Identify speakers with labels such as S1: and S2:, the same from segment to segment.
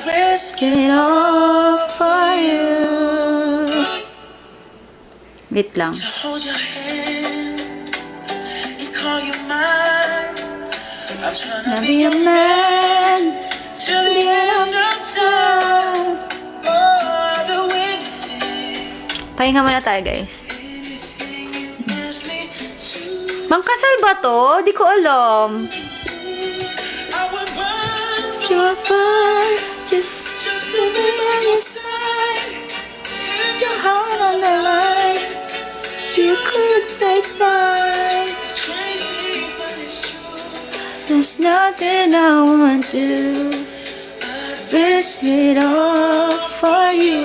S1: risk it all for you.
S2: Wait lang.
S1: To hold your hand and call you mine. I'm trying to be a man till the end of time. Oh, I'll do anything,
S2: Pahinga muna tayo, guys.
S1: anything you ask me to.
S2: Mangkasal ba to? Di ko alam.
S1: I would run through
S2: You're fine, just
S1: just to be by your side. Leave your heart on the line.
S2: you could take time.
S1: It's crazy, but it's true.
S2: There's nothing I won't do.
S1: I'd
S2: Risk it all for you.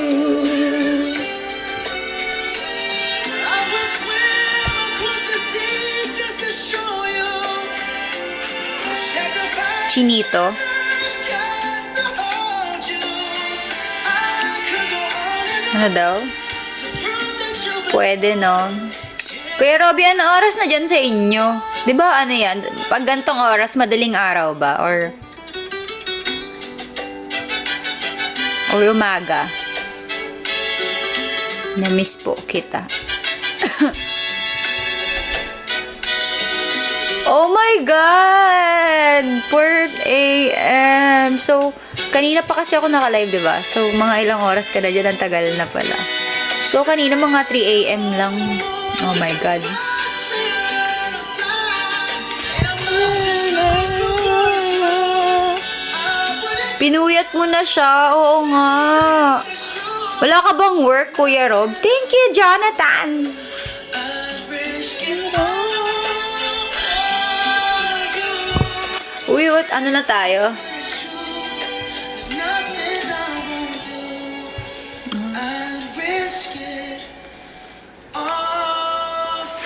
S1: I would swim across the sea just to show you. Sacrifice
S2: Chinito.
S1: just to hold you. I could go on and
S2: Ano daw?
S1: on to prove that you
S2: Pwede, no? Kuya Robby, ano oras na dyan sa inyo? Di ba ano yan? Pag gantong oras, madaling araw ba? Or umaga? Na-miss po kita. Oh my God! 4 a.m. So, kanina pa kasi ako naka-live, di ba? So, mga ilang oras ka na dyan, ang tagal na pala. So, kanina mga 3 a.m. lang. Oh my God. Pinuyat mo na siya. Oo nga. Wala ka bang work, Kuya Rob? Thank you, Jonathan. Uy, what? Ano na tayo?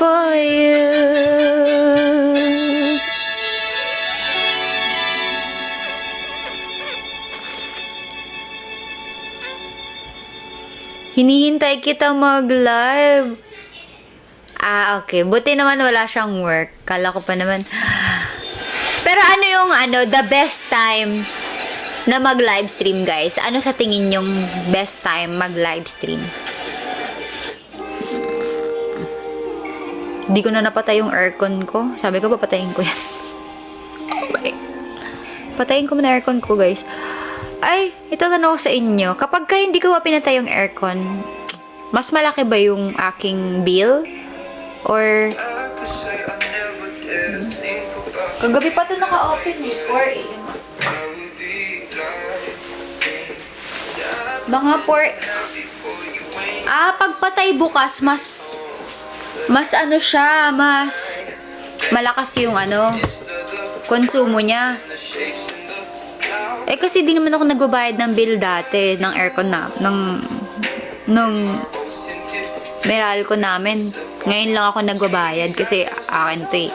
S2: For you. Hinihintay kita mag-live. Ah, okay. Buti naman wala siyang work. Kala ko pa naman. Pero ano yung the best time na mag-livestream, guys? Ano sa tingin yung best time mag-livestream? Hindi ko na napatay yung aircon ko. Sabi ko, papatayin ko yan. Oh my. Patayin ko muna aircon ko, guys. Ay, ito tanong ko sa inyo. Kapag ka hindi ko pa pinatay yung aircon, mas malaki ba yung aking bill? Or kagabi pa ito naka-open eh. 4 a.m. Mga 4... pagpatay bukas, mas ano siya, mas malakas yung konsumo niya. Eh kasi di naman ako nagbabayad ng bill dati ng aircon na nung Meralco namin. Ngayon lang ako nagbabayad kasi akin to eh.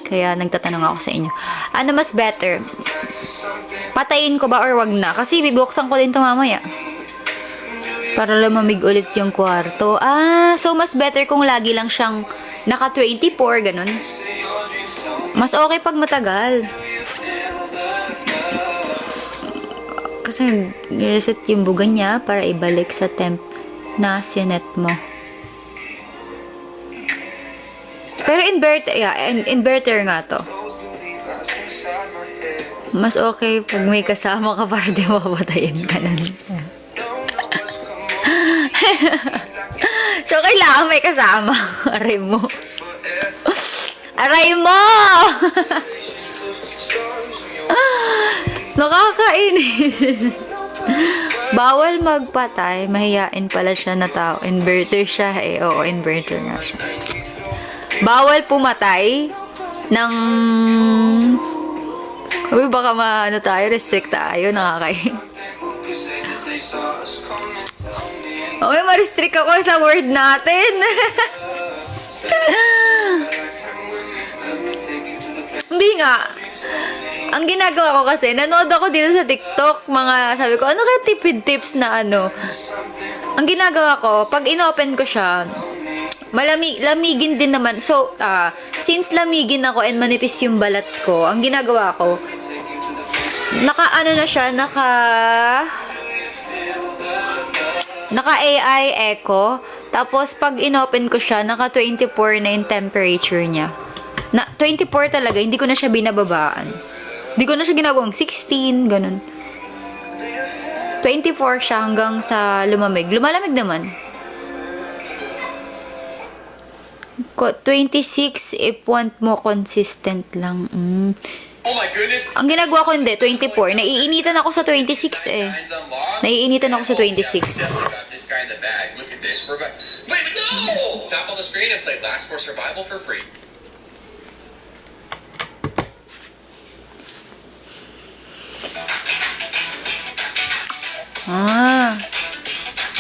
S2: Kaya nagtatanong ako sa inyo. Ano mas better? Patayin ko ba or wag na? Kasi bibuksan ko din to mamaya. Para lumamig ulit yung kwarto. So mas better kung lagi lang siyang naka 24, ganun. Mas okay pag matagal. Kasi nireset yung buga niya para ibalik sa temp na sinet mo. Pero inverter nga to. Mas okay pag may kasama ka para di mapatayin ka nun. So, kailangan may kasama. Aray mo. Aray mo! Nakakainis. Bawal magpatay. Mahiyain pala siya na tao. Inverter siya eh. Oo, inverter nga siya. Bawal pumatay ng... Uy, baka tayo, restrict tayo. Nakakain. Okay, ma-restrict ako sa word natin. Hindi nga. Ang ginagawa ko kasi, nanood ako dito sa TikTok, sabi ko, ano kaya tipid tips na Ang ginagawa ko, pag inopen ko siya, lamigin din naman. So, since lamigin ako and manipis yung balat ko, ang ginagawa ko, Naka ano na siya, naka AI echo. Tapos pag inopen ko siya, naka 24 na yung temperature niya. Na 24 talaga, hindi ko na siya binababaan. Hindi ko na siya ginagawang 16, ganun. 24 siya hanggang sa lumamig. Lumalamig naman. 26 if want mo consistent lang.
S3: Oh my goodness.
S2: Ang ginagawa ko hindi, 24. Naiinitan ako sa 26 eh. Naiinitan ako sa 26.
S3: Definitely got this guy in the bag. Look at this. We're back. Wait, no! Tap on the screen and play Last for Survival for free.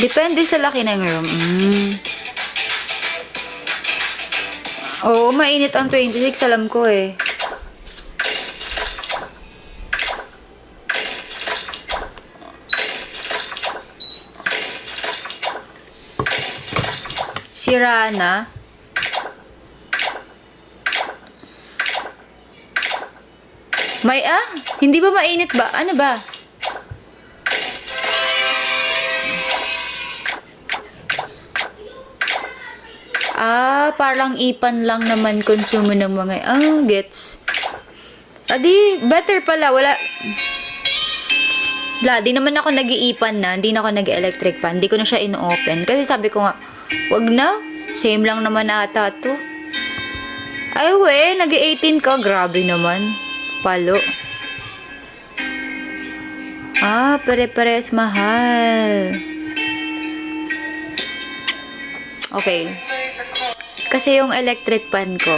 S2: Depende sa laki ng room. Oo, mainit ang 26, alam ko eh. Si Rana. Hindi ba mainit ba? Ano ba? Parang ipan lang naman konsumo ng mga, gets. Adi, better pala, di naman ako nag-iipan na, hindi na ako nag-electric pan, hindi ko na siya in-open. Kasi sabi ko nga, wag na, same lang naman ata to. Ay we, nag-18 ka, grabe naman. Palo. Pare-pares mahal. Okay. Kasi yung electric pan ko,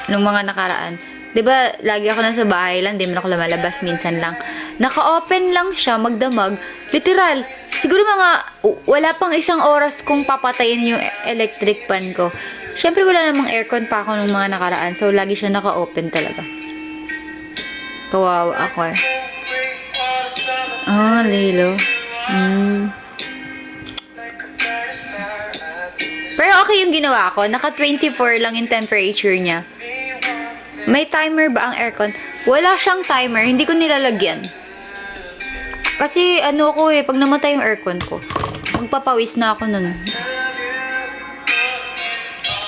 S2: nung mga nakaraan, 'di ba, lagi ako nasa bahay lang, di man ako lumalabas, minsan lang. Naka-open lang siya, magdamag. Literal, siguro wala pang isang oras kung papatayin yung electric pan ko. Siyempre wala namang aircon pa ako nung mga nakaraan, so lagi siya naka-open talaga. Kawawa ako eh. Lilo. Pero okay yung ginawa ko. Naka 24 lang yung temperature niya. May timer ba ang aircon? Wala siyang timer. Hindi ko nilalagyan. Kasi ko pag namatay yung aircon ko, magpapawis na ako nun.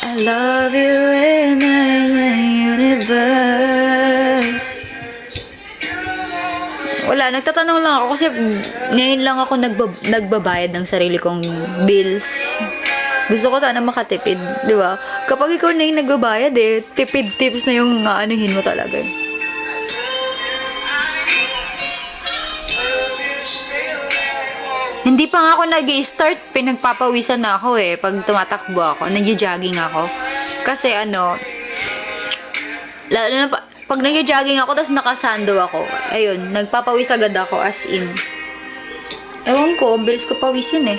S2: I love you in my universe. Wala, nagtatanong lang ako kasi ngayon lang ako nagbabayad ng sarili kong bills. Gusto ko sana makatipid, di ba? Kapag ikaw na yung nagbabayad tipid tips na yung anuhin mo talaga. Hindi pa nga ako nag-i-start, pinagpapawisan na ako pag tumatakbo ako, nag-jogging ako. Kasi lalo na pag nag-jogging ako, tapos nakasando ako, ayun, nagpapawis agad ako, as in. Ewan ko, bilis ko pawisin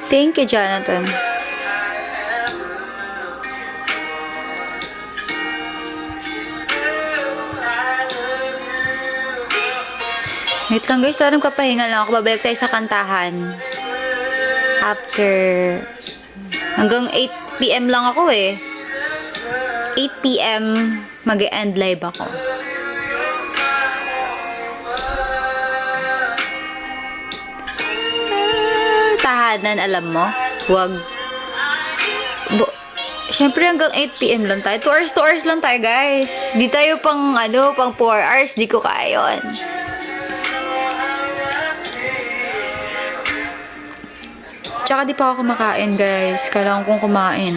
S2: Thank you, Jonathan. Wait lang guys, sarang kapahinga lang ako. Babalik tayo sa kantahan. After hanggang 8 PM lang ako 8 PM mag-e-end live ako. Tahanan, alam mo? Wag. Siyempre hanggang 8 PM lang tayo. 2 hours lang tayo, guys. Di tayo pang 4 hours. Di ko kaya yun. Tsaka di pa ako kumakain, guys. Kailangan kong kumain.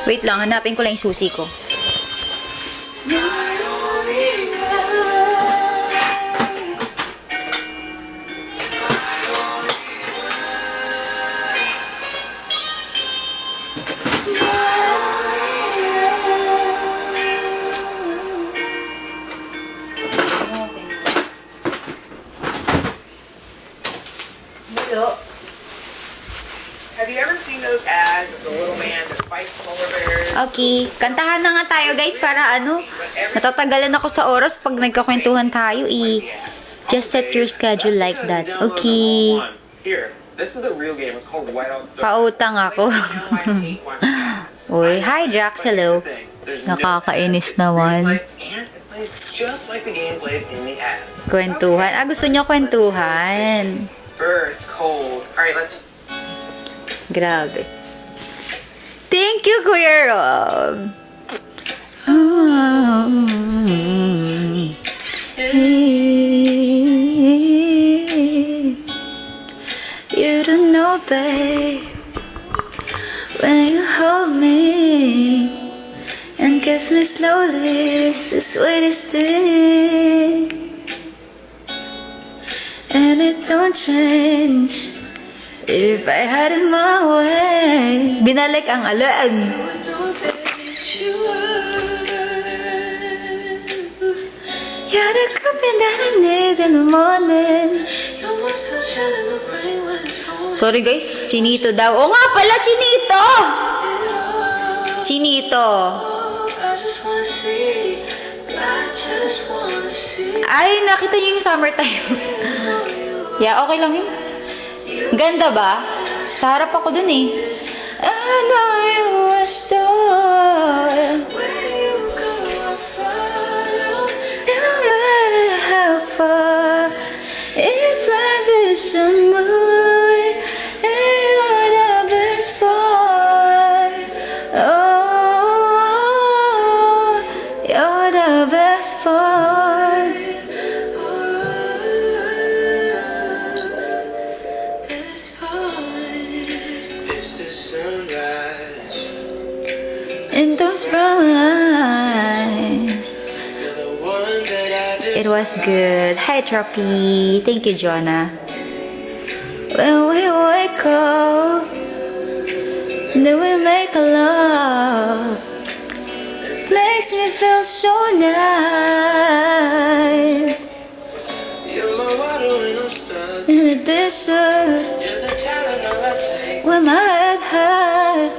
S2: Wait lang, hanapin ko lang yung susi ko.
S4: Have you ever seen those ads of the little man that fights polar bears?
S2: Okay, kantahan na nga tayo guys para ano, natatagalan ako sa oras pag nagkakwentuhan tayo Just set your schedule like that. Okay.
S4: Here, this is the real game. It's called Whiteout Surf.
S2: Pautang ako. Uy, hi Jax, hello. Nakakainis naman.
S4: And it plays just like the game played in the ads.
S2: Kwentuhan. Gusto nyo kwentuhan.
S4: It's cold. Alright, let's...
S2: Grabe. Thank you, Kuya Rob. You don't know, babe, when you hold me and kiss me slowly, it's the sweetest thing, and it don't change if I had it my way. Binalik ang alam. You're the coffee that I need in the morning. Sorry guys, Chinito daw. Oo nga pala, Chinito! Chinito. Ay, nakita niyo yung summertime. Yeah, okay lang yun. Ganda ba? Sa harap ako dun I know you are still. No matter how far, if life is a movie, you're the best part. Oh, you're the best part. In those brown eyes, it was good. Hi, Troppy. Thank you, Jonah. When we wake up, then we make love. Makes me feel so nice.
S1: You're my water when I'm stuck.
S2: In the desert,
S1: You're the talent all I take.
S2: with my head high,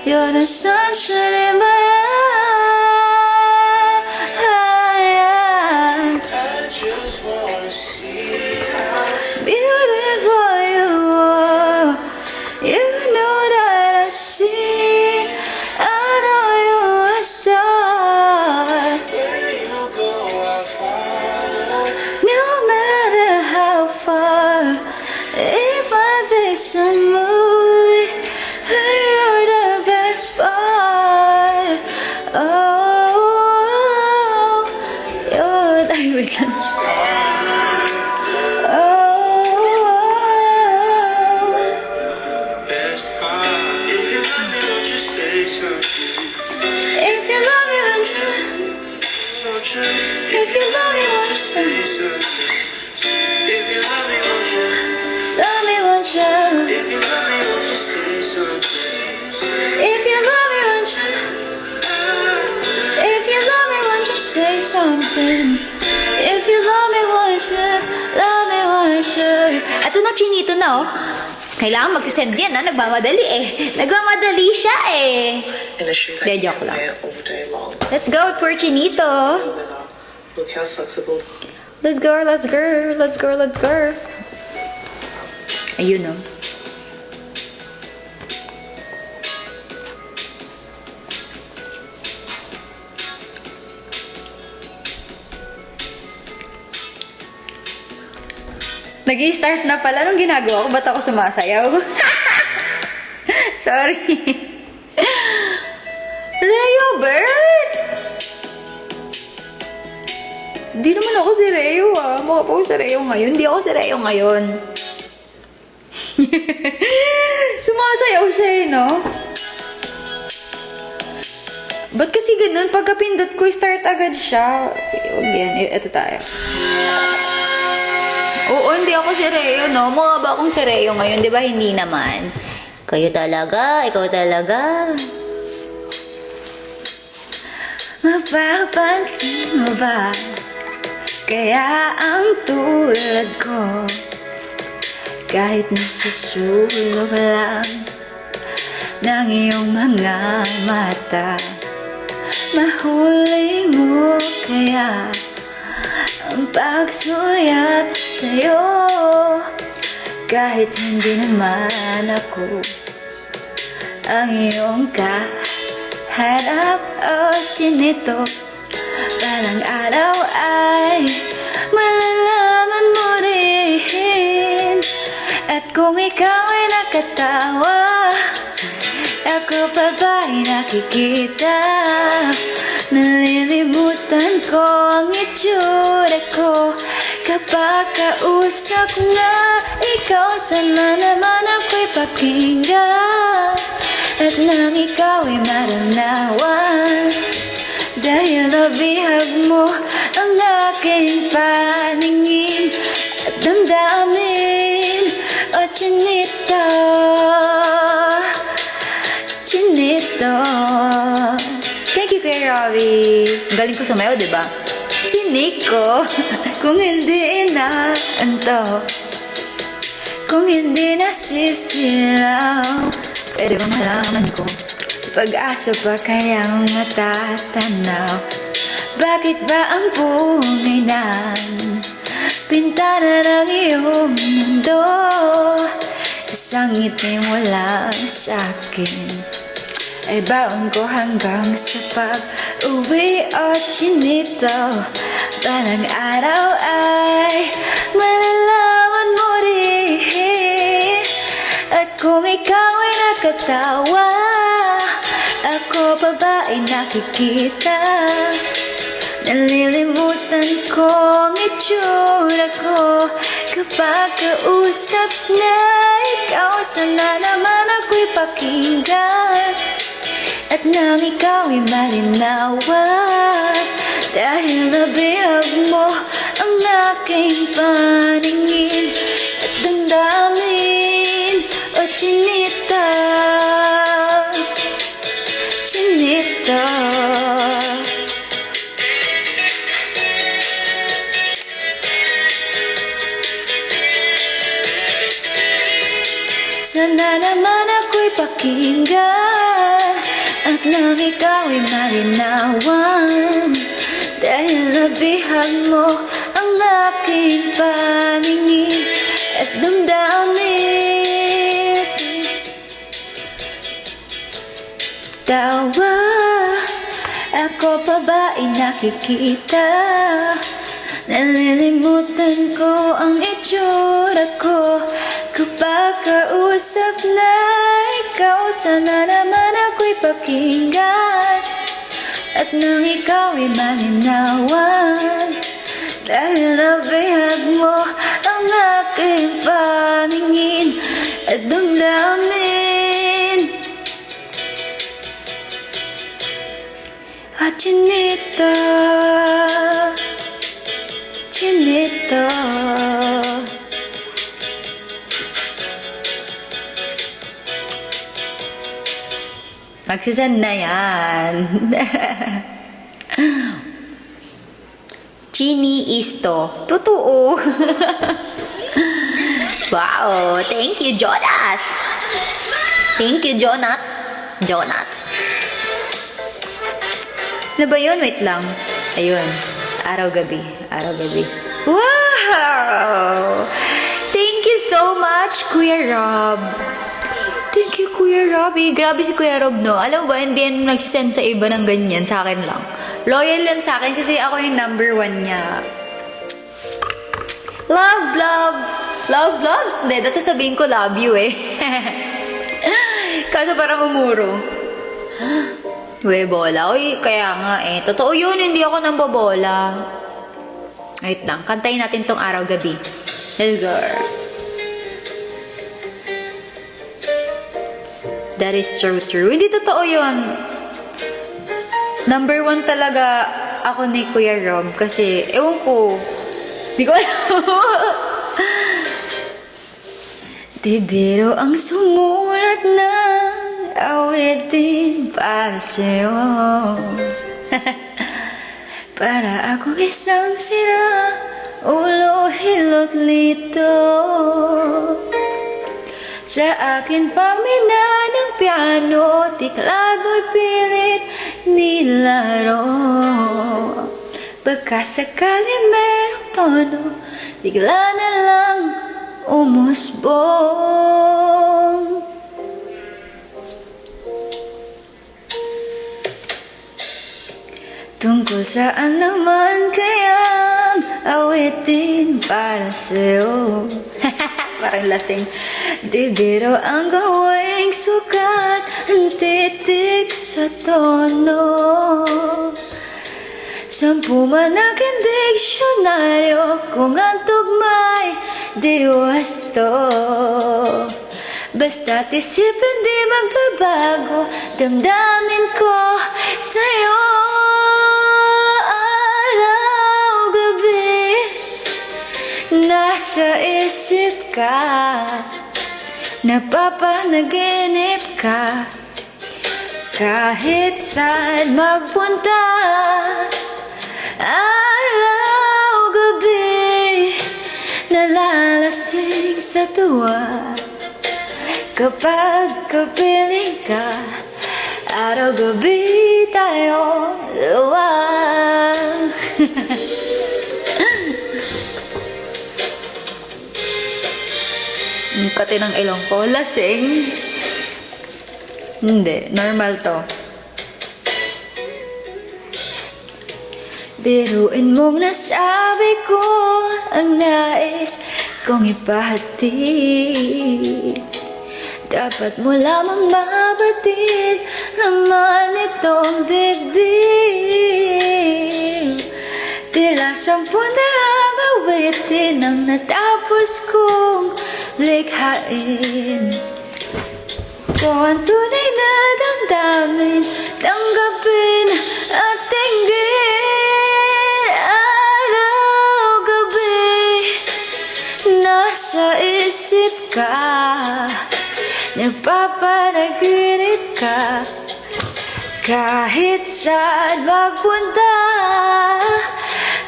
S2: you're the sunshine in my eye.
S1: I just wanna see how
S2: Beautiful you are, you know that I see. I know you are a star.
S1: where you go, I'll follow.
S2: No matter how far, if I face a movie, you're the best part. Oh, you're the
S1: Best part. If you love me, won't you say something?
S2: if you love me, won't you?
S1: Won't you?
S2: If you love me,
S1: Won't
S2: won't
S1: you
S2: you?
S1: say something? If you love me, won't you?
S2: Love me, won't you?
S1: If you love me, won't you say something?
S2: If you love me, won't you? If you love me, won't you say something? If you love me, won't you? Love me, won't you? Ito na, Chinito na Kailangan mag-send yan nagmamadali Nagmamadali siya
S1: In a shoe that
S2: They
S1: you
S2: joke
S1: can
S2: lang.
S1: wear all day long.
S2: Let's go, poor Chinito.
S1: Look how flexible.
S2: Let's go, let's go, let's go, let's go. Ayun Nag-i-start na pala. Anong ginagawa ko? Ba't ako sumasayaw? Sorry. Reo Bert! Di naman ako si Reo Mukha po si Reo ngayon. Di ako si Reo ngayon. Sumasayaw siya no? Ba't kasi ganun? Pagkapindot ko, start agad siya. Huwag yan. Ito tayo. Oo, hindi ako si Reo, no? Mukha ba akong si Reo ngayon? Di ba? Hindi naman. Kayo talaga. Ikaw talaga. Mapapansin mo ba? Kaya ang tulad ko, kahit nasusulog lang ng iyong mga mata, mahuli mo kaya ang pagsuyap sa'yo, kahit hindi naman ako ang iyong kaharap. O chinito, balang araw ay malalaman mo rin. At kung ikaw ay nakatawa, ako pa ba'y nakikita? Nalilimutan ko ang itsura ko kapag kausap na ikaw. Sana naman ako'y pakinggan at nang ikaw ay maramdaman, dahil nabihag mo ang aking paningin at damdamin. O chinito, chinito. Thank you, Kuya Robbie. Galing ko sumayaw, diba? Si Nico, kung hindi na anto, kung hindi nasisilaw, pwede ba malaman ko? Pag-asa pa kayang matatanaw? Bakit ba ang bungay ng pintana ng iyong mundo? Isang ngiti mo lang sa'kin ay baon ko hanggang sa pag-uwi. O chinito, balang araw ay malalaman mo rin. At kung ikaw ay nakatawa, ako pa ba ay nakikita? Nalilimutan ko ang itsura ko kapag kausap na ikaw. Sana naman ako'y pakinggan at nang ikaw ay malinawan, dahil nabihag mo ang aking paningin at damdamin. O chinita, chinita. Sana naman ako'y pakinggan at nang ikaw ay malinawan, dahil nabihag mo ang aking paningin at damdamin. Tawa, ako pa ba ay nakikita? Nalilimutan ko ang itsura ko kapag kausap na ikaw. Sana naman ako'y pakinggan at nang ikaw ay malinawan, dahil nabihag mo ang aking paningin at damdamin. Ah, chinita, chinita. Magsisend na yan. Chini isto. Totoo. Wow. Thank you, Jonas. Thank you, Jonat. Jonat. Ano ba yun? Wait lang. Ayun. Araw-gabi. Araw-gabi. Wow! Thank you so much, Kuya Rob. Thank you, Kuya Robbie. Grabe si Kuya Rob, no? Alam mo ba, hindi yan nagsisend sa iba ng ganyan. Sa akin lang. Loyal yan sa akin kasi ako yung number 1 niya. Loves, loves. Loves, loves. Hindi, dati sabihin ko love you eh. Kaso parang umuro. We, bola. Uy, kaya nga eh. Totoo yun, hindi ako nambobola. Wait lang, kantayin natin tong araw-gabi. Let's go. That is true. Hindi totoo yun. Number 1 talaga ako ni Kuya Rob kasi, ewan ko, di ko alam. Di biro ang sumulat ng awitin para sa'yo. Para akong isang sira, ulo, hilot, lito. Sa akin pagmina ng piano, tiklado'y pilit nilaro. Baka sakali merong tono, bigla na lang umusbong. Tungkol saan naman kayang awitin para sa'yo? Parang lasing. Di biro ang gawing sukat, ang titik sa tono. 10 man aking diksyonaryo, kung ang tugma'y di wasto. Basta't isipin di magbabago, damdamin ko sa'yo. Araw-gabi, nasa isip ka, napapanaginip ka. Kahit saan magpunta, araw-gabi, nalalasing sa tuwa. Kapag kapiling ka, araw-gabi tayo dalawa. Ang kati ng ilong ko. Lasing. Hindi. Normal to. Biruin mong nasabi ko ang nais kong ipahatid. Dapat mo lamang mabatid laman itong dibdib. Tila 10 na ang awitin ang natapos kong likhain. Kung ang tunay na damdamin, tanggapin at tinggin. Araw-gabi, nasa isip ka, napapanaginip ka. Kahit saan magpunta,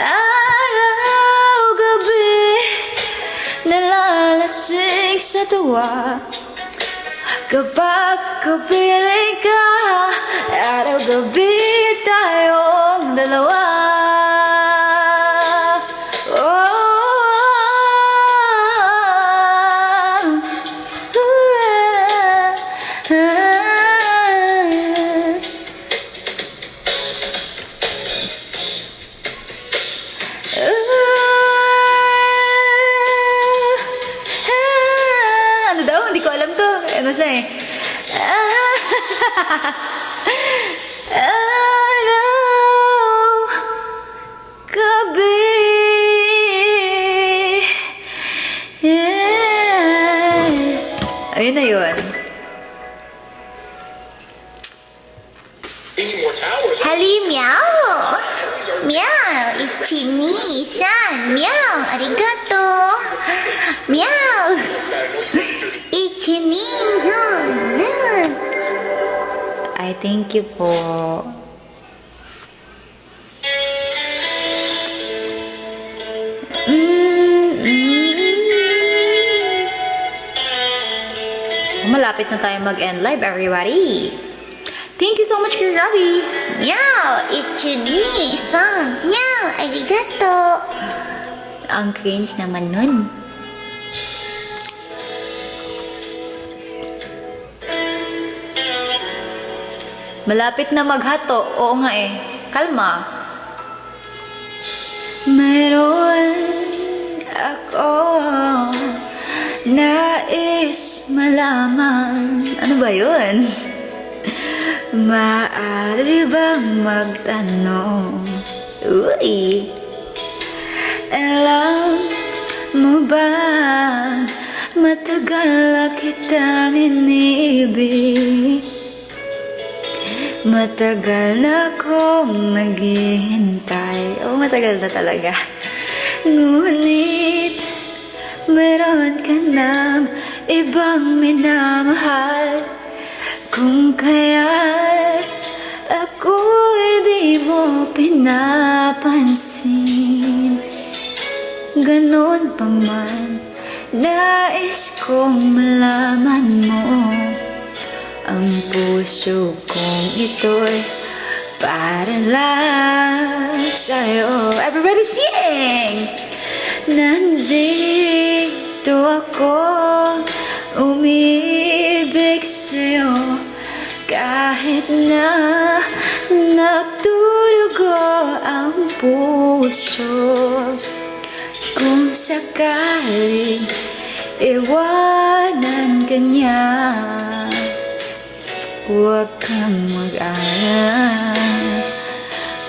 S2: araw-gabi, nalalasing sa tuwa. Kapag kapiling ka, araw-gabi tayong dalawa. Ano daw? Hindi ko alam to. Ano siya eh? Araw-gabi. Ayun na yun.
S3: More towers.
S5: Halimyao! Meow! Ichini-san! Meow! Arigato! Meow! Ichini-san!
S2: Ay, thank you po. Malapit na tayo mag-end live, everybody. Thank you so much, Kuya Robbie.
S5: Meow! Ichini-san! Meow! Arigato!
S2: Ang cringe naman nun. Malapit na maghato. Oo nga eh. Kalma. Meron ako nais malaman. Ano ba yun? Maaari bang magtanong? Uy! Alam mo ba, matagal na kitang inibig. Matagal na akong naghihintay. Oh, matagal na talaga. Ngunit, meron ka ng ibang minamahal. Kung kaya't ako'y di mo pinapansin. Ganon pa man, nais kong malaman mo. Ang puso kong ito'y para lang sa'yo. Everybody sing! Nandito ako, umibig sa'yo. Kahit na nagdudugo ang puso. Kung sakaling iwanan ka niya, huwag kang mag-alala,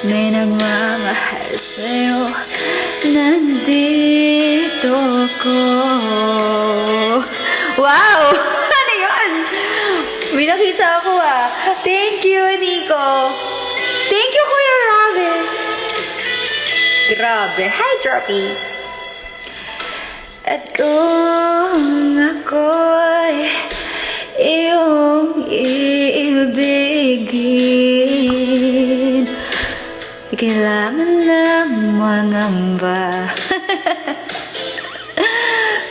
S2: may nagmamahal sa'yo. Nandito ko. Wow! Ano yun? May nakita ako ah. Thank you, Nico. Thank you, Kuya Robin. Grabe. Hi, Droppy. At kung ako'y iyong iibigin, di kailangan ng mangamba.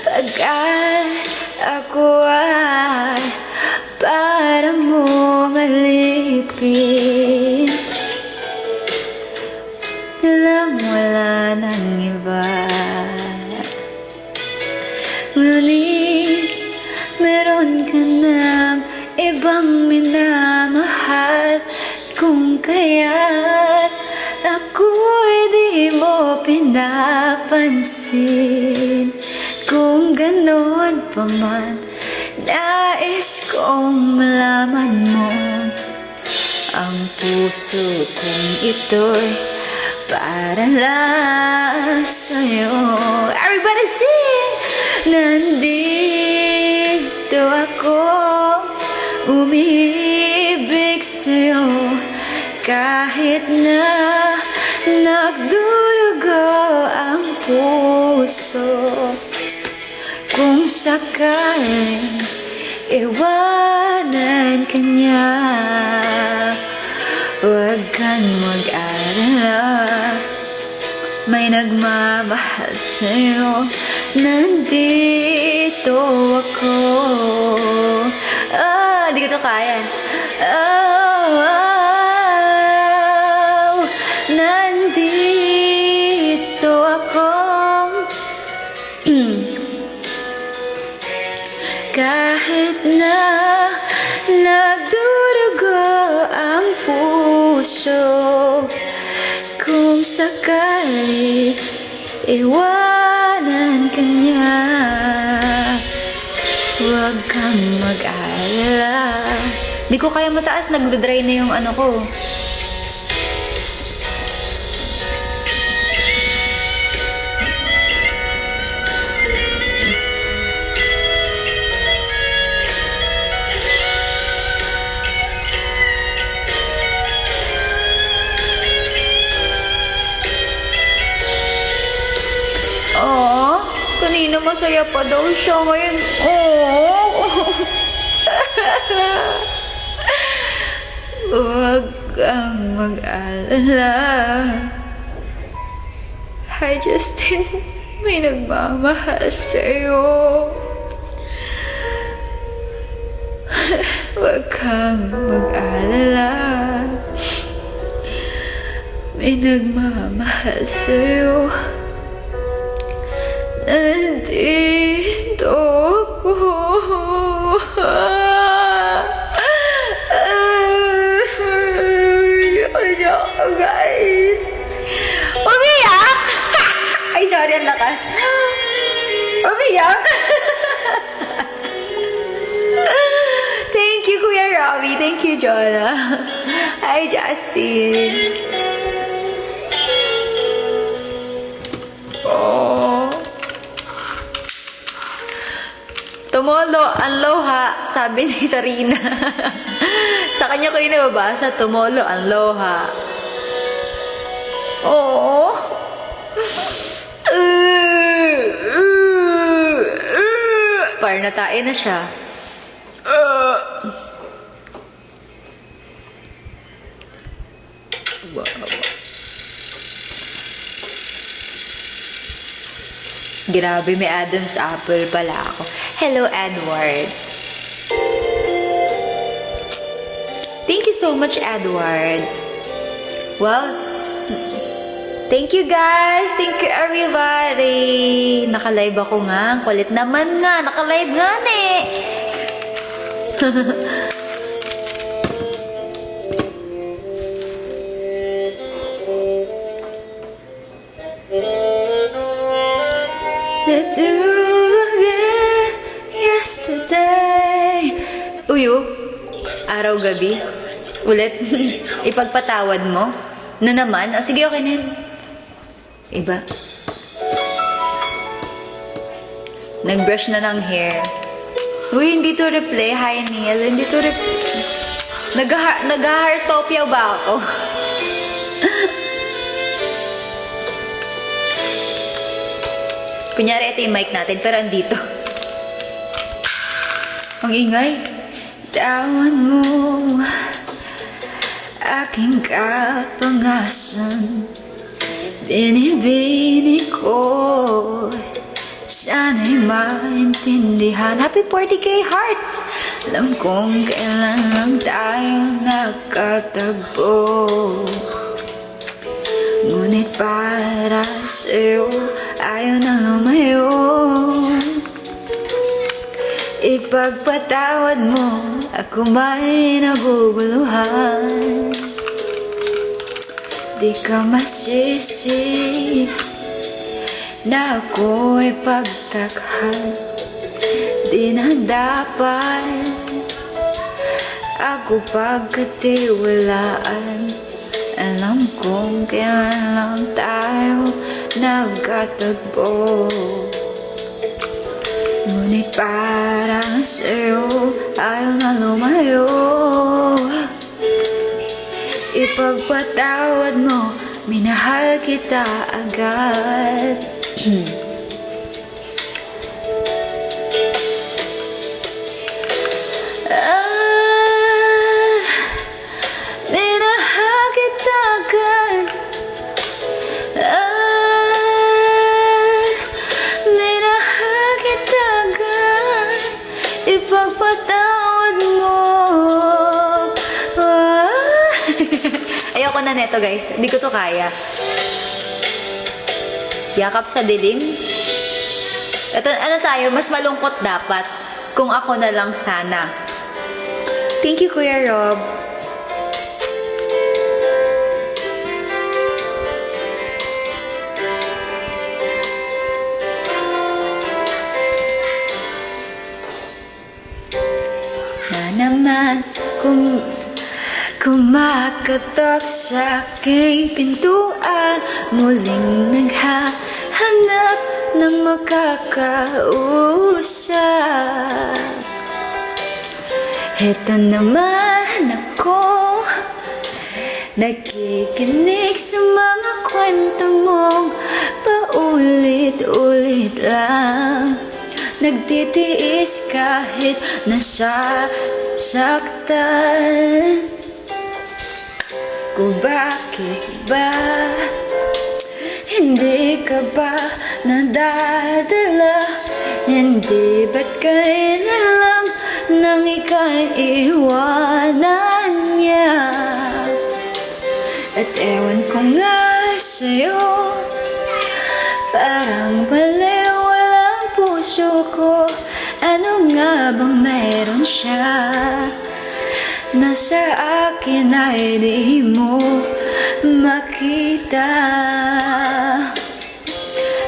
S2: Pagkat ako ay para mong alipin, wala nang iba. Ngunit meron ka ng ibang minamahal. Kung kaya't ako'y di mo pinapansin. Kung ganon pa man, nais kong malaman mo. Ang puso kong ito'y para lang sa'yo. Everybody sing! Nandito ako, umibig sa'yo. Kahit na nagdudugo ang puso. Kung sakaling iwanan ka niya, huwag kang mag-alala, may nagmamahal sa'yo. Nandito ako. Di ko to kaya. Nandito ako. Kahit na nagdudugo ang puso. Kung sakali iwanan ka niya, huwag kang mag-alala. Di ko kaya mataas, nagdadry na yung ano ko. Kanina masaya pa daw siya. Ngayon, huwag kang mag-alala. Hi, Justin. May nagmamahal sa'yo. Huwag kang mag-alala. May nagmamahal sa'yo. Nandito ako. Guys. Umiyak! Ay, sorry, ang lakas. Umiyak! Thank you, Kuya Robbie. Thank you, Jonah. Hi, Justin. Oh. Tumolo, aloha, sabi ni Sarina. Sa Sa kanya ko yung nababasa, tumolo ang loha. Oo. Parang natae na siya. Wow. Grabe, may Adam's apple pala ako. Hello, Edward. Thank you so much, Edward. Well, thank you guys. Thank you everybody. Naka-live ako nga. Kulit naman nga. Naka-live nga eh. Let's do again yesterday. Uyo, araw-gabi. Ulit. Ipagpatawad mo. Na naman. Oh, sige, okay na yun. Iba. Nag-brush na ng hair. Uy, hindi to replay. Hi, Neil. Hindi to replay. Nag-heartopia ba ako? Kunyari, ito yung mic natin, pero andito. Ang ingay. Tawan mo, aking kapangasan. Binibini ko, sana'y maintindihan. Happy 40K hearts! Alam kong kailan lang tayo nagkatagpo. Ngunit para sa'yo, ayaw na lumayo. Ipagpatawad mo, ako may naguguluhan. Di ka masisi na ako'y pagtakhan. Di na dapat ako pagkatiwalaan. Alam kong kailan lang tayo nagkatagpo. Ngunit para sa'yo, ayaw na lumayo. Ipagpatawad mo, minahal kita agad. Minahal kita agad. Minahal kita agad. Ipagpatawad mo. Ayoko na neto guys. Hindi ko to kaya. Yakap sa dilim. Ito, ano tayo? Mas malungkot dapat. Kung ako na lang sana. Thank you, Kuya Rob. Na naman kumakatok sa aking pintuan. Muling naghahanap ng makakausap. Heto naman ako, nakikinig sa mga kwento mong paulit-ulit lang. Nagtitiis kahit nasasaktan. Kung bakit ba hindi ka ba nadadala? Hindi ba't kailan lang nang ika'y iwanan niya? At ewan ko nga sa'yo, parang baliw walang puso ko. Ano nga bang meron siya na sa akin ay di mo makita?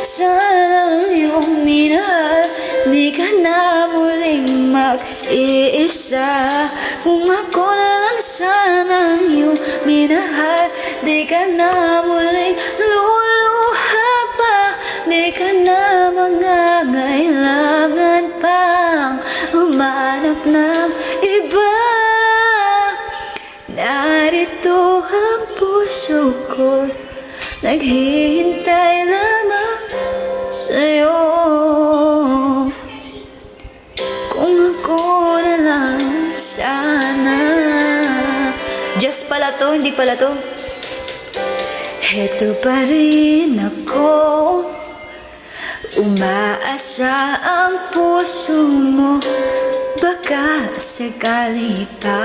S2: Sana yung minahal, di ka na muling mag-iisa. Kung ako na lang sana yung minahal, di ka na muling luluha pa. Di ka na mangangailangan pang humanap ng iba. narito ang puso ko, naghihintay lamang sa'yo. Kung ako na lang sana. Just pala to, hindi pala to. Heto pa rin ako, umaasa ang puso mo, baka sakali pa.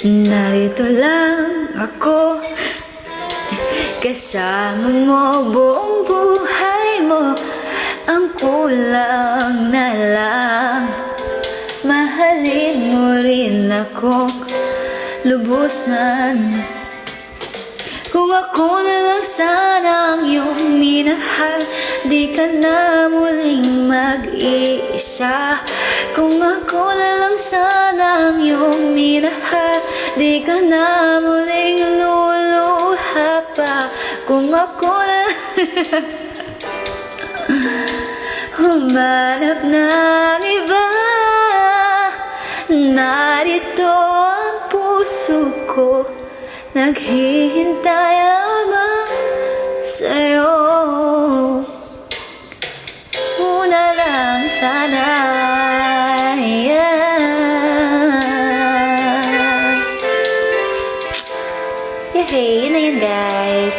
S2: Narito lang ako, kasama mo buong buhay mo. Ang kulang na lang, mahalin mo rin ako lubusan. Kung ako na lang sana ang iyong minahal, di ka na muling mag-iisa. Kung ako na lang sana ang iyong minahal, di ka na muling luluha pa. Kung ako na humanap ng iba, narito ang puso ko, naghihintay lamang sa'yo. Una lang sana, yeah. Yay, yun na yun guys.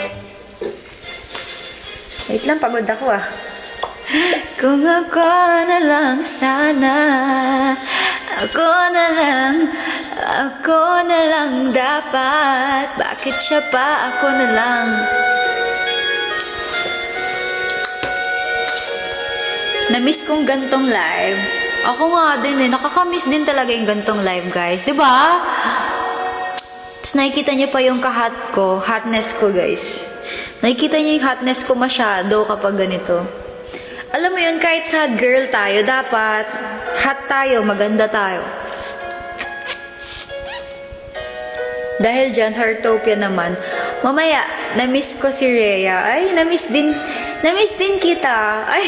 S2: Wait lang, pagod ako ah. Kung ako na lang sana, ako na lang dapat. Bakit siya pa, ako na lang. Na-miss kong gantong live. Ako nga din eh, nakakamiss din talaga yung gantong live guys, di ba? Tapos nakikita niyo pa yung hotness ko guys. Nakikita niyo yung hotness ko masyado kapag ganito. Alam mo yun, kahit sad girl tayo, dapat hot tayo, maganda tayo. Dahil dyan, Heartopia naman. Mamaya, na-miss ko si Rhea. Ay, na-miss din kita. Ay,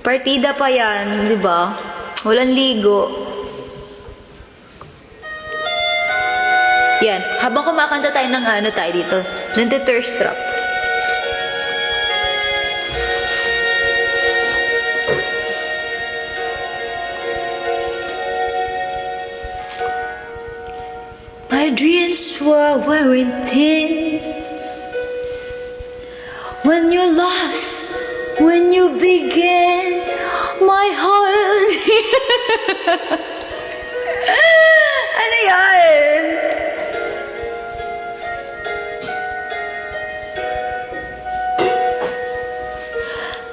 S2: partida pa yan, di ba? Walang ligo. Yan, habang kumakanta tayo ng ano tayo dito, ng The Thirst Trap. My dreams were wearing thin when you lost, when you began my heart. Ano yan?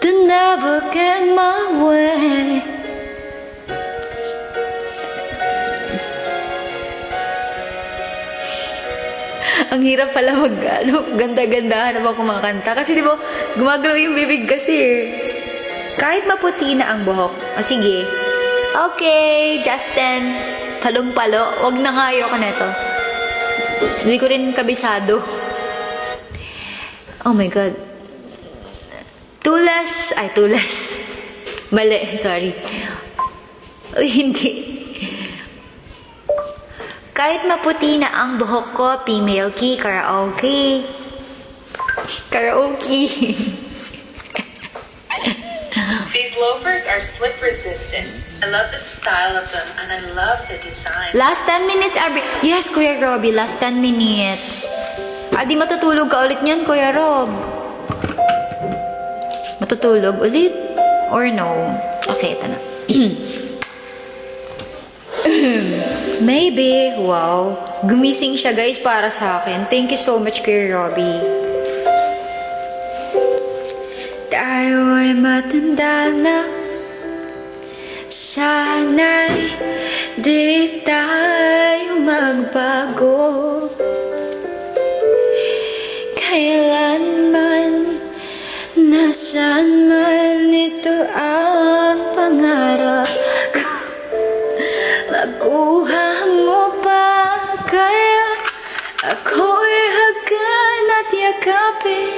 S2: To never get my way. Ang hirap pala ganda-gandahan habang kumakanta. Kasi di ba, gumagalaw yung bibig kasi eh. Kahit maputi na ang buhok. O sige. Okay, Justin. Palong-palo. Wag na nga ayoko na ito. Hindi ko rin kabisado. Oh my God. Tulas. Mali, sorry. Uy, hindi. Kahit maputi na ang buhok ko, female key, karaoke. Karaoke.
S6: These loafers are slip resistant. I love the style of them and I love the design.
S2: Last 10 minutes, yes, Kuya Robby, last 10 minutes. Di matutulog ka ulit niyan, Kuya Rob. Matutulog ulit? Or no? Okay, ito na. Maybe. Wow. Gumising siya guys para sa akin. Thank you so much, Kuya Robby. Tayo ay matanda na. Sana'y di tayo magbago. Kailanman, nasaan man ito ang pangarap. Makuha mo pa kaya ako'y hagan at yakapin.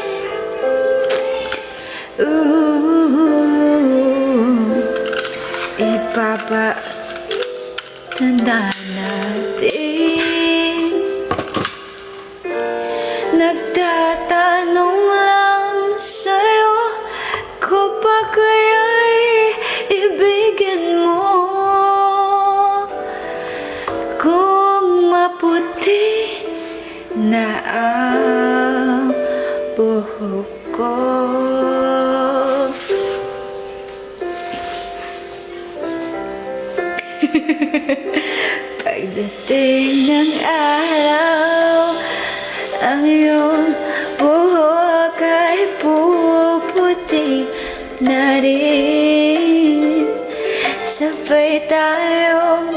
S2: Tanda natin. Nagtatanong lang sa'yo ko pa kaya'y ibigin mo. Kung maputi na ang buhok ko. Pagdating ng araw, ang iyong buhok ay puputi na rin. Sabay tayong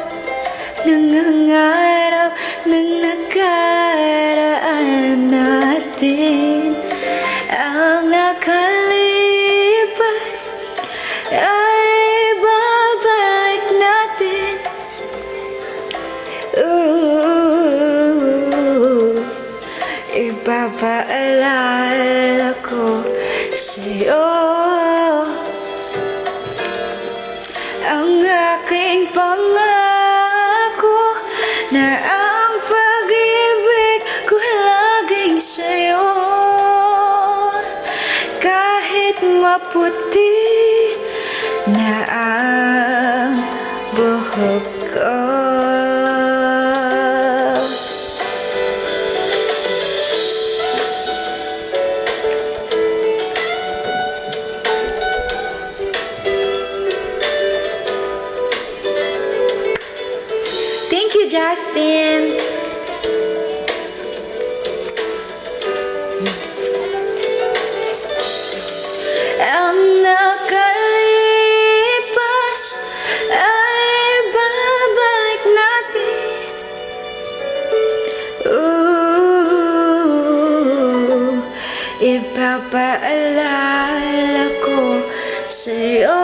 S2: nangangarap ng nakaraan natin. Ang nakalipas ay babalik natin. Ipapaalala ko sa'yo ang aking pangako na ang pag-ibig ko laging sa'yo. Kahit maputi na ang buhok ko. Thank you, Justin. Ang nakalipas ay babalik natin. Ipapaalala ko sa'yo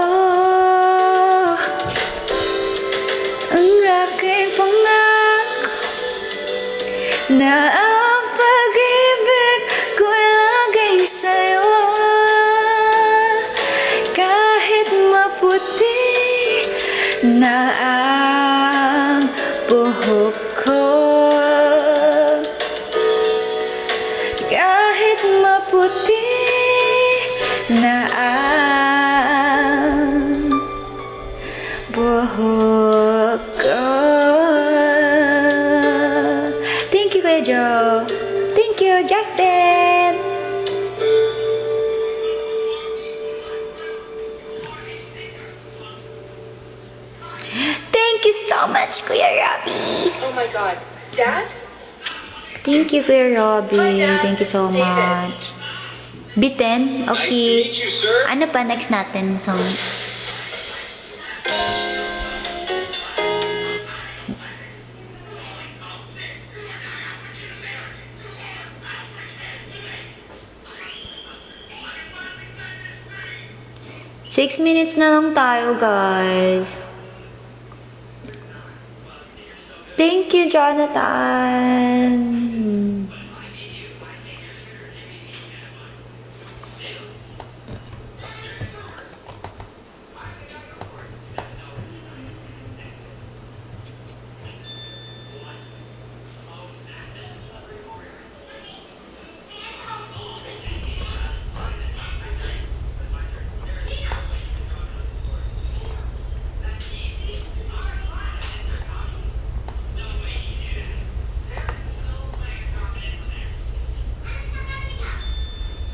S2: ang aking pangako na ang pag-ibig ko laging sa'yo. Kahit maputi na ang buhok ko, kahit maputi na ang buhok ko. Thank you, Kuya Joe. Thank you, Justin. Thank you so much, Kuya Robbie.
S6: Oh my god. Dad?
S2: Thank you, Kuya Robbie.
S6: Hi, Dad.
S2: Thank you so
S6: This is David.
S2: much. Bitten?
S3: Nice to
S2: Okay.
S3: meet you, sir.
S2: Ano pa next natin song? Six minutes na lang tayo, guys. Thank you, Jonathan.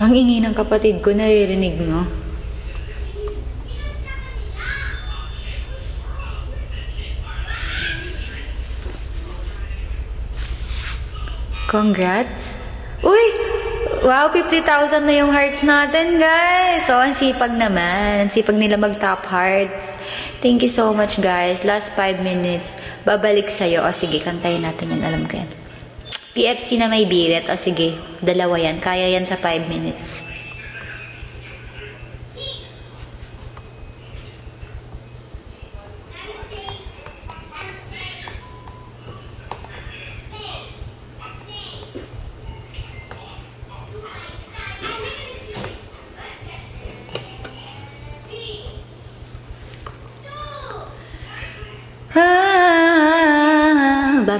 S2: Ang ingay ng kapatid ko, naririnig mo? Congrats! Uy! Wow, 50,000 na yung hearts natin, guys! So, ang sipag naman. Ang sipag nila mag-top hearts. Thank you so much, guys. Last 5 minutes. Babalik sa'yo. O, sige, kantayin natin yan. Alam ko yan. PFC na may birit. O, sige. Dalawa yan. Kaya yan sa 5 minutes.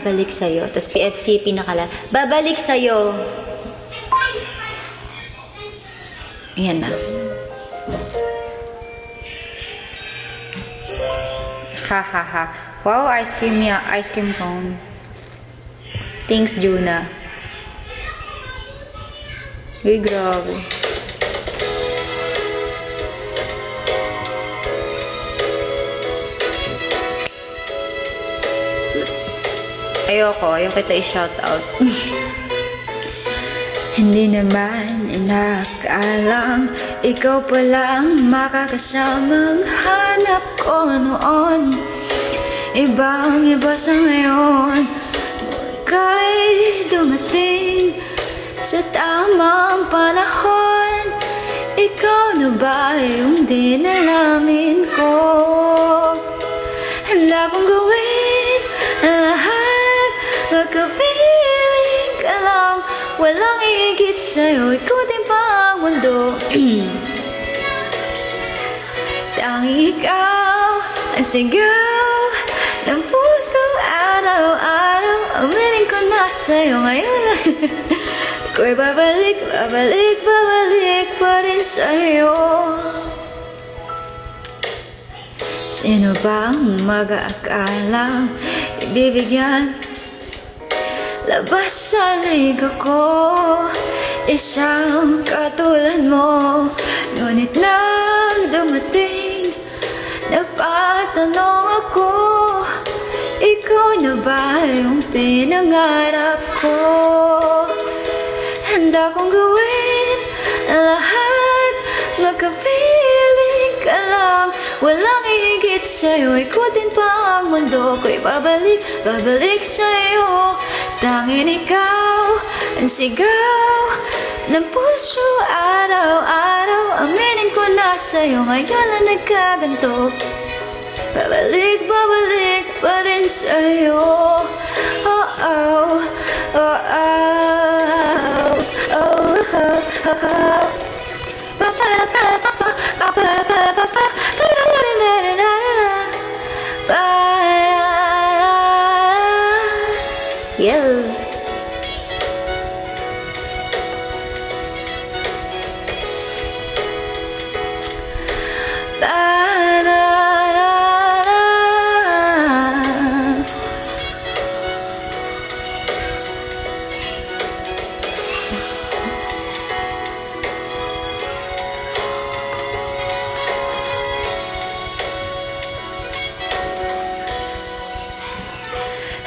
S2: babalik sa'yo. Tapos PFC pinakala, babalik sa'yo. Ayan na. Ha ha ha. Wow, ice cream niya. Ice cream cone. Thanks, Juna. Uy, grabe. Ayoko kita i-shout out. Hindi naman inakalang ikaw pa lang makakasamang hanap ko noon. Ibang iba sa ngayon, ika'y dumating sa tamang panahon. Ikaw na ba yung dinalangin ko? Handa kong gawin ang lahat, magkapiling ka lang. Walang higit sa'yo, ikutin pa ang mundo. Tanging ikaw ang sigaw ng puso araw-araw. Aminin ko na sa'yo ngayon. Ako'y babalik, babalik, babalik pa rin sa'yo. Sino bang mag-aakalang ibibigyan labas sa liga ko? Isang katulad mo, ngunit nang dumating, napatanong ako, ikaw na ba yung pinangarap ko? Handa kong gawin ang lahat, magkapiling ka lang. Walang higit sa'yo, ikutin pa ang mundo ko'y babalik, babalik sa'yo. Tanging ikaw ang sigaw ng puso araw-araw. Aminin ko na sa'yo, ngayon na nagkaganto. Babalik, babalik pa rin sa'yo. Oh, oh, oh, oh, oh, oh, oh. Yes.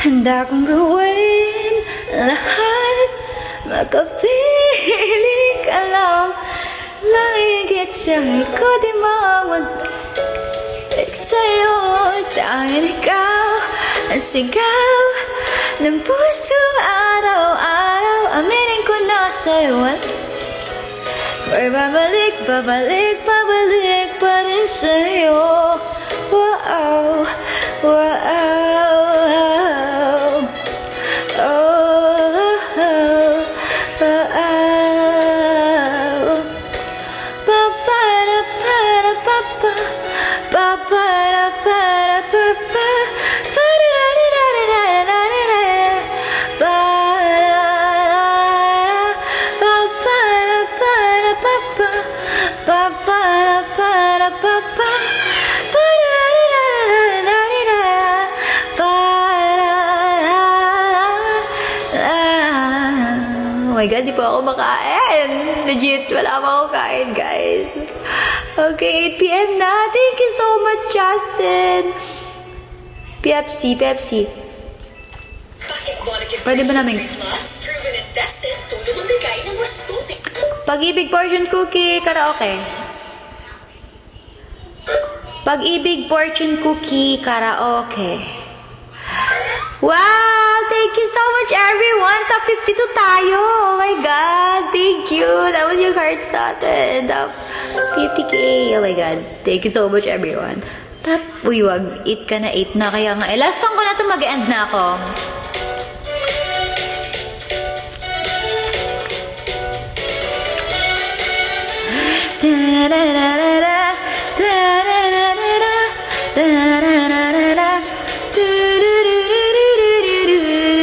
S2: Handa kong gawin lahat, makapili ka lang. Lahigit sa'yo ko di mamagdalik sa'yo. Tanging ikaw ang sigaw ng puso araw-araw. Aminin ko na sa'yo, ako'y babalik, babalik, babalik pa rin sa'yo. Wow, wow. Oh my God, di pa ako makain. Legit, wala pa ako kain, guys. Okay, 8 p.m. na. Thank you so much, Justin. Pepsi. Pwede ba namin? Pag-ibig fortune cookie, karaoke. Pag-ibig fortune cookie, karaoke. Wow! Thank you so much, everyone! Top 52 tayo! Oh my God! Thank you! That was your heart started. Top 50k! Oh my God! Thank you so much, everyone. Uy, wag. 8 ka na. 8 na. Kaya nga, last song ko na to, mag-end na ako. Da-da-da-da-da, da-da-da-da-da, da-da-da-da-da, do-do-do-do-do-do-do.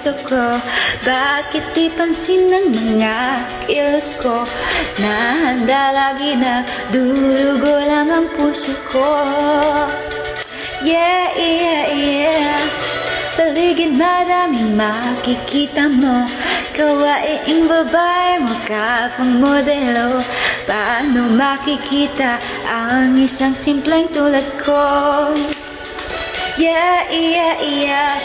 S2: gusto ko. Bakit di pansin ng mga kilos ko, na handa lagi na durugo lang ang puso ko. Yeah, yeah, yeah. Paligid madaming makikita mo, kawaing babae, mukha pang modelo. Paano makikita ang isang simpleng tulad ko? Yeah, yeah, yeah.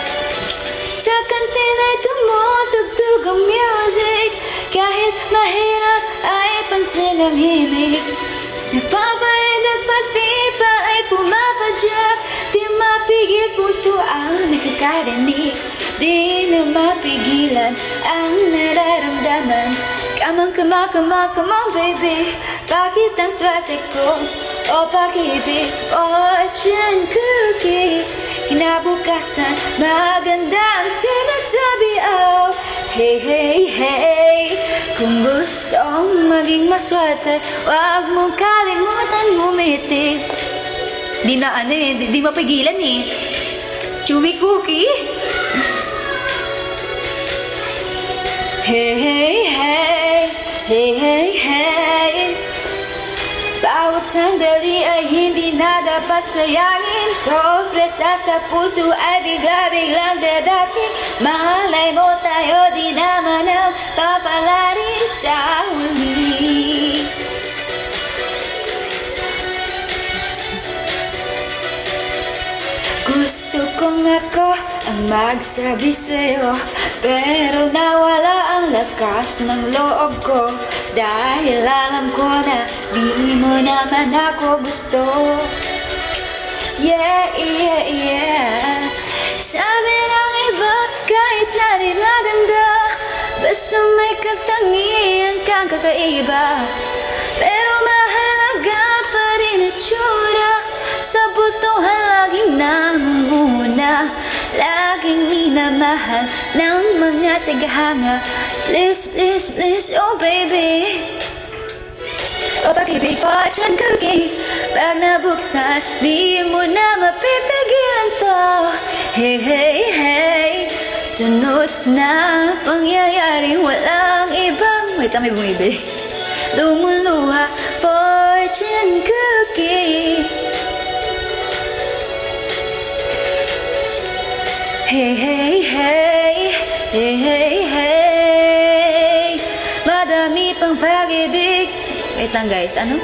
S2: Sa kantina'y tumutugtog ang music, kahit mahirap ay pansin ang himig. Nagpapahid at pati pa ay pumapadyak, di mapigil puso ang nakakarinig. Di na mapigilan ang nararamdaman. Come on baby, bakit ang swerte ko? O pag-ibig, fortune cookie. Kinabukasan, maganda ang sinasabi. Oh, hey, hey, hey. Kung gustong maging maswerte, wag mong kalimutan ngumiti. Di na ano eh, di mapigilan eh. Chewy cookie. Hey, hey, hey. Hey, hey, hey. Bawat sandali ay hindi na dapat sayangin. Sorpresa sa puso ay bigla-biglang dadating. Malay mo tayo di naman ang papalarin sa huli. Gusto kong ako ang magsabi sa'yo, pero nawala ang lakas ng loob ko. Dahil alam ko na di mo naman ako gusto. Yeah, yeah, yeah. Sabi ng iba kahit na di maganda, basta may katangian kang kakaiba. Pero mahalaga pa rin itsura, sa butuhan laging nangunguna, laging minamahal ng mga tagahanga. Please, please, please, oh baby. O pag-ibig, fortune cookie. Pag nabuksan, di mo na mapipigilan to. Hey, hey, hey. Sunod na pangyayari, walang ibang. Wait, may bumibili. Lumuluha, fortune cookie. Hey, hey, hey. Hey, hey, hey. Madami pang pag-ibig. Wait lang guys, ano?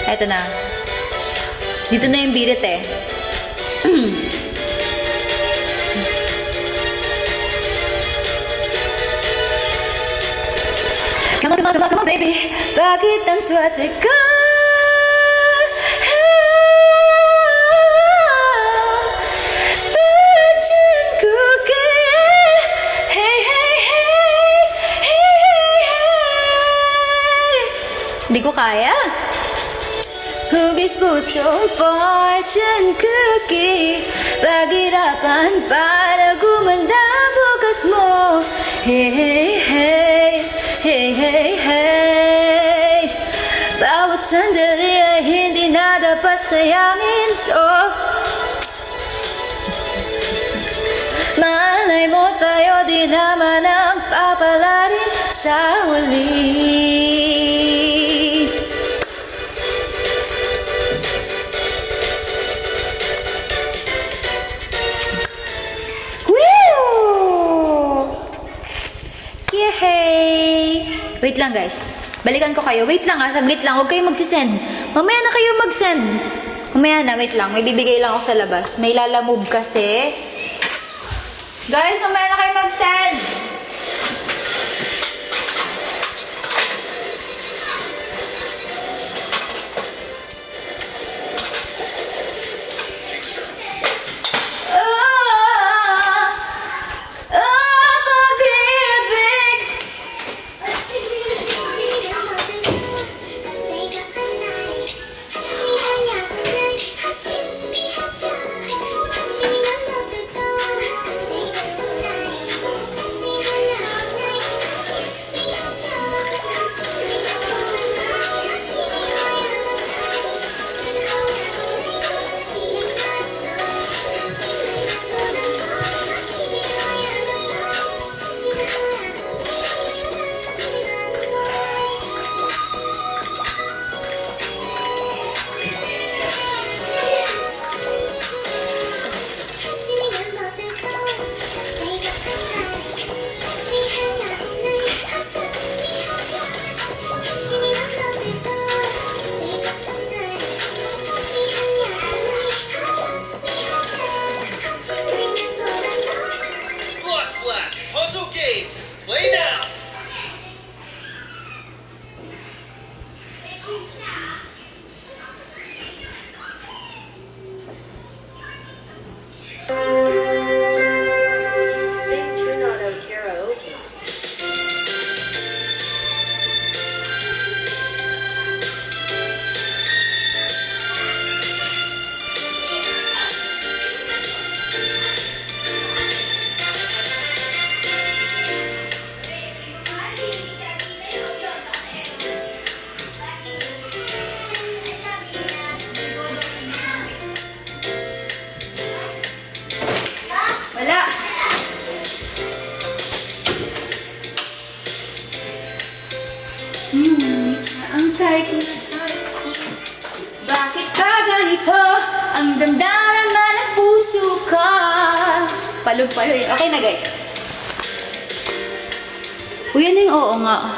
S2: Eto na. Dito na yung birit eh. Come on, baby. Bakit ang swerte ko? Fortune cookie. Hey, hey, hey. Hey, hey, hey. Hindi ko kaya. Hugis puso, fortune cookie. Paghirapan para gumanda bukas mo. Hey, hey, hey. Hey, hey, hey. Bawat sandali ay hindi na dapat sayangin. So, malay mo tayo di naman ang papalarin sa huli. Wait lang guys. Balikan ko kayo. Wait lang saglit lang. Huwag kayong magsisend. Mamaya na kayo magsend. Mamaya na, wait lang. May bibigay lang ako sa labas. May lalamove kasi. Guys, mamaya na kayo magsend. dito ang damdaman ng puso ko. Palong-palo yun. Okay na, guys. Uy, yan yung oo nga.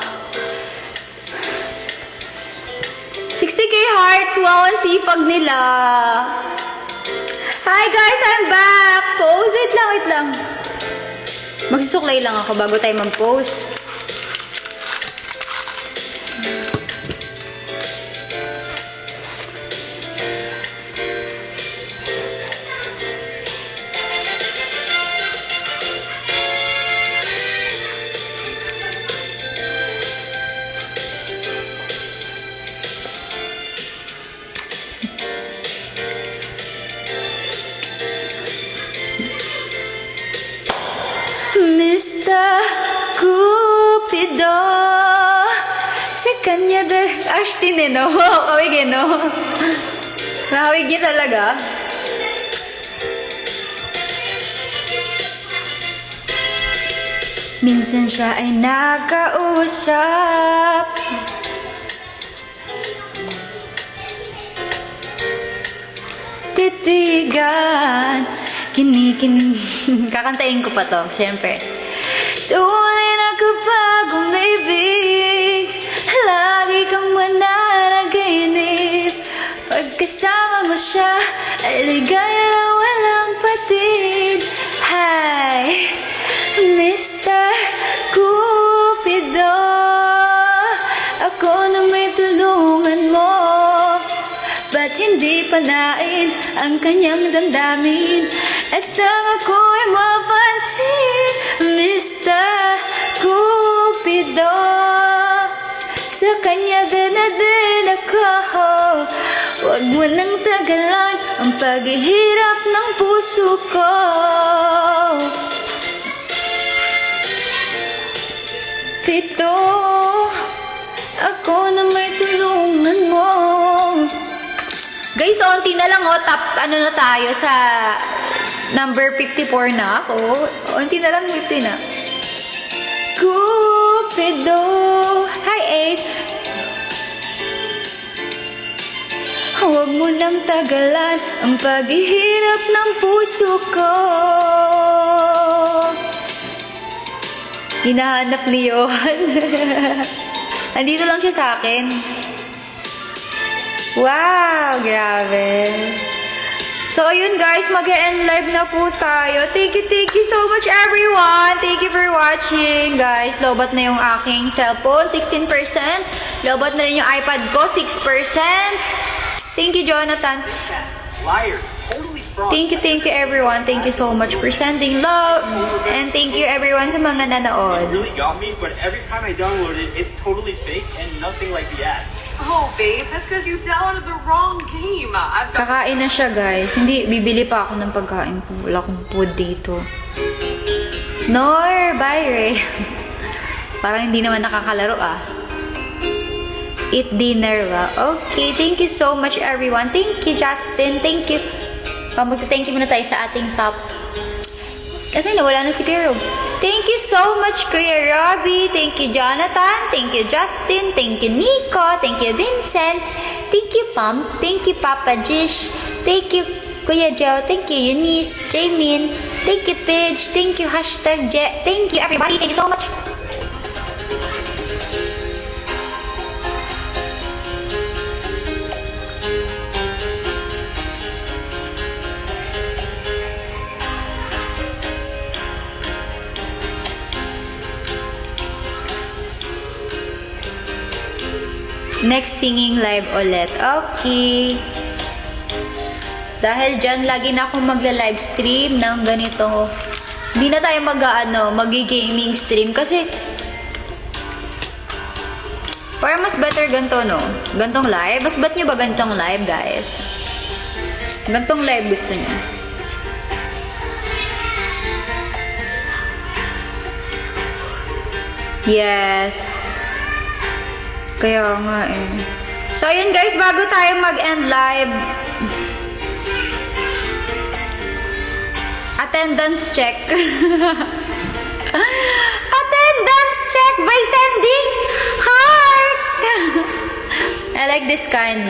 S2: 60k hearts. Wow, ang sipag nila. Hi guys, I'm back. Pause. Wait lang. Magsusuklay lang ako bago tayo mag-post. Mr. Cupido sa kanya Ashtin eh, no? Kawig eh, no? Kawig niya talaga. Minsan siya ay nakausap, titigan, kakantayin ko pa to, syempre. Tunay na kapag umibig, lagi kang mananaginip. Pagkasama mo siya, ay ligaya na walang patid. Hi, Mr. Cupido, ako na may tulungan mo. Ba't hindi panain ang kanyang damdamin? At ang ako'y mapansin, Mr. Cupido, sa kanya din ako. Huwag mo nang tagalan ang paghihirap ng puso ko. Pito, ako na may tulungan mo. Guys, onti na lang ano na tayo sa number 54 na ako. Onti na lang, 50 na. Cupido. Hi, Ace. Huwag mo nang tagalan ang paghihirap ng puso ko. Hinahanap ni Johan. Andito lang siya sa akin. Wow, grabe. So, ayun guys, mag-end live na po tayo. Thank you so much everyone. Thank you for watching, guys. Lobat na yung aking cellphone, 16%. Lobat na rin yung iPad ko, 6%. Thank you, Jonathan.
S7: Liar. Totally fraud.
S2: Thank you everyone. Thank you so much for sending love. And thank you everyone sa mga
S7: It
S2: nanood.
S7: really got me, but every time I download it, it's totally fake and nothing like the ads.
S6: Oh, babe, that's because you downloaded the wrong game. I've got
S2: Kakain na siya, guys. Hindi, bibili pa ako ng pagkain kung wala akong food dito. Nor, bye, Ray. Parang hindi naman nakakalaro, ah. Eat dinner, ba? Okay, thank you so much, everyone. Thank you, Justin. Thank you. Magta-thank you muna tayo sa ating top. Kasi nawala na si Kuya Rob. Thank you so much, Kuya Robbie. Thank you, Jonathan. Thank you, Justin. Thank you, Nico. Thank you, Vincent. Thank you, Pam. Thank you, Papa Jish. Thank you, Kuya Joe. Thank you, Eunice. Jamin. Thank you, Paige. Thank you, hashtag Je. Thank you, everybody. Thank you so much. Next singing live ulit. Okay. Dahil dyan, lagi na akong magla-livestream ng ganito. Hindi na tayo magi-gaming stream kasi para mas better ganito, no? Gantong live. Mas bet nyo ba gantong live, guys? Gantong live gusto nyo. Yes. Kaya nga eh. So, ayun guys, bago tayo mag-end live, attendance check. Attendance check by sending heart. I like this kind.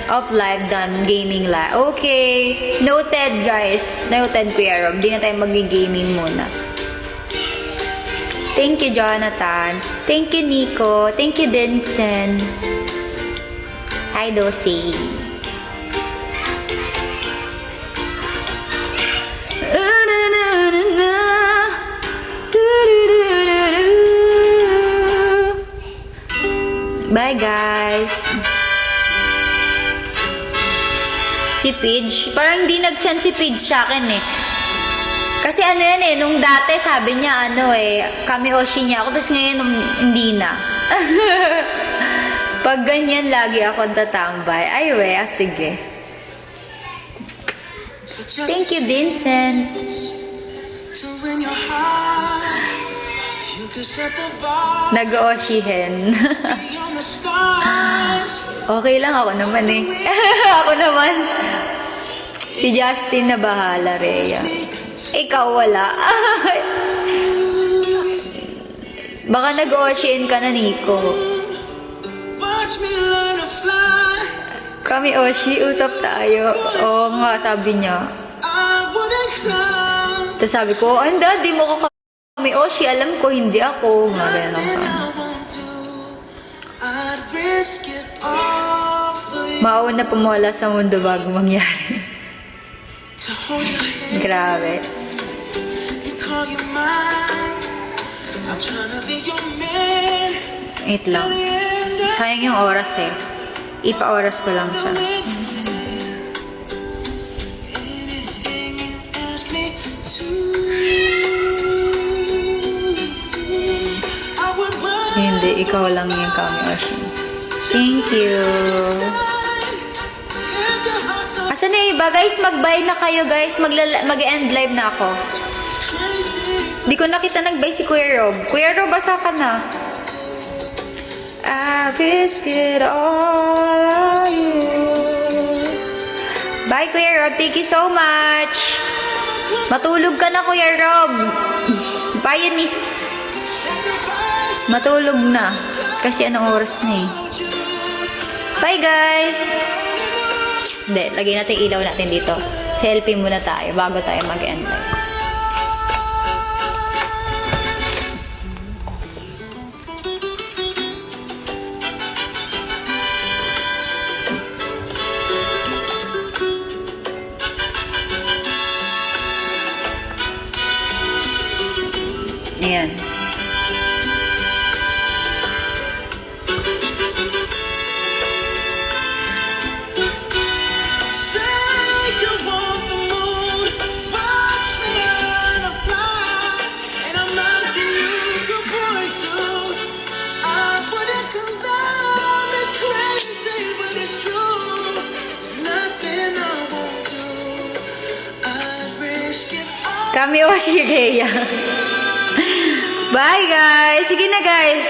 S2: off live than gaming live. Okay. Noted, guys. Noted, Kuya Rob. Di na tayo mag-gaming muna. Thank you, Jonathan. Thank you, Nico. Thank you, Vincent. Hi, Dosi. Bye, guys. Si Pidge. Parang hindi nag-send si Pidge sa akin eh. Kasi ano yan eh, nung dati sabi niya ano eh, kami Oshi niya ako, tapos ngayon hindi na. Pag ganyan lagi ako tatambay. Ay we, sige. Thank you, Vincent.
S1: To win your heart, you could set the bar
S2: Nag-Oshihen.
S1: beyond the stars.
S2: Okay lang ako naman eh. Ako naman. Si Justin na bahala, Rhea. Ikaw wala. Baka nag-Oshin ka na, Nico.
S1: Watch me learn to fly.
S2: Kami, Oshi, usap tayo. Oo nga, sabi niya.
S1: I wouldn't climb.
S2: Tapos sabi ko, hindi, di mo ko kami, Oshi. Alam ko, hindi ako. Nga, ganyan ako sa
S1: I
S2: kanya.
S1: won't do. I'd risk it all for you.
S2: Mauna pa mawala sa mundo bago mangyari.
S1: To hold your hand
S2: Grabe.
S1: and call you mine. I'm trying to be your man.
S2: Wait lang. Sayang yung oras eh. Ipa-oras ko lang siya.
S1: Anything you ask me to, I would run.
S2: Hindi, ikaw lang yung kami, Oshi. Thank you.
S1: If your heart's so
S2: Asan na iba? Guys, mag-bye na kayo, guys. Mag-end live na ako.
S1: crazy,
S2: Di ko nakita nag-bye si Kuya Rob. Kuya Rob, asa ka na? I risk it all on you. Bye, Kuya Rob. Thank you so much. Matulog ka na, Kuya Rob. Bye, Yanis. Matulog na. Kasi anong oras na eh. Bye, guys. Hindi, lagay natin ilaw natin dito. Selfie muna tayo bago tayo mag-end live. Ayan.
S1: say you want the moon. Watch me learn to fly, and I'm not to you could point to. I wouldn't come down. It's crazy, but it's true. There's nothing I won't do. I'd risk it all.
S2: Kami Oshi Rhea. Bye, guys. Sige na, guys.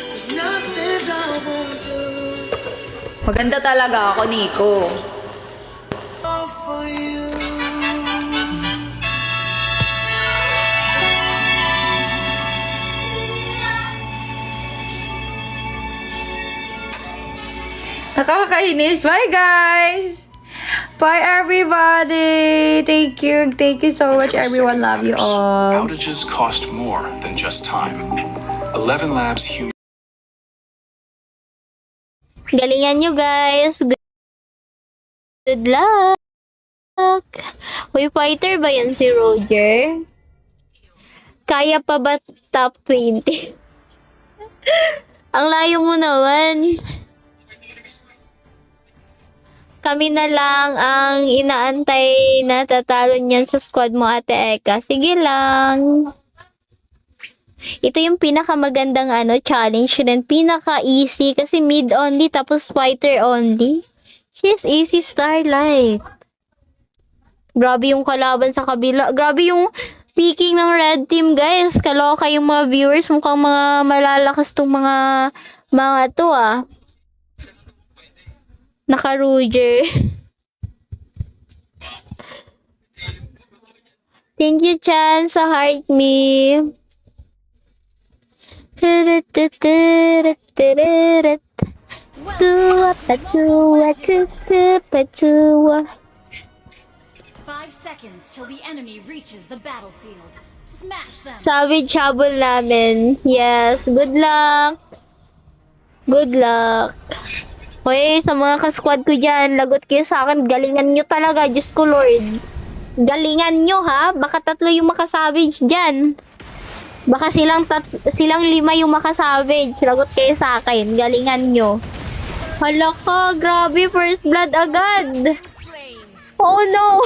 S1: There's nothing I won't do.
S2: Maganda talaga ako, Nico.
S1: All for you.
S2: Nakakainis. Bye, guys. Bye, everybody. Thank you. Thank you so much,
S8: Every
S2: everyone.
S8: second
S2: Love you
S8: matters.
S2: all.
S8: Outages cost more than just time. 11 Labs human
S5: Galingan nyo, guys. Good luck. Uy, fighter ba yan si Roger? Kaya pa ba top 20? Ang layo mo naman. Kami na lang ang inaantay na tatalo niyan sa squad mo, Ate Eka. Sige lang. Ito yung pinakamagandang challenge and pinaka-easy kasi mid only tapos fighter only. She's easy Starlight. Grabe yung kalaban sa kabila. Grabe yung picking ng red team, guys. Kaloka yung mga viewers. Mukhang mga malalakas tong mga to Naka-Roger. Thank you, Chan, sa heart me. Tua, patua, tutu, patua.
S9: 5 seconds till the enemy reaches the battlefield. Smash them.
S5: Savage habol namin. Yes, good luck. Good luck. Hoy, sa mga kasquad ko dyan, lagot kayo sa akin. Galingan nyo talaga, Diyos ko Lord. Galingan nyo ha. Baka 3 yung makasavage dyan. Baka silang 5 yung makasavage. Lagot kayo sa akin. Galingan nyo. Hala ka, grabe. First blood agad.
S9: Slain.
S5: Oh no.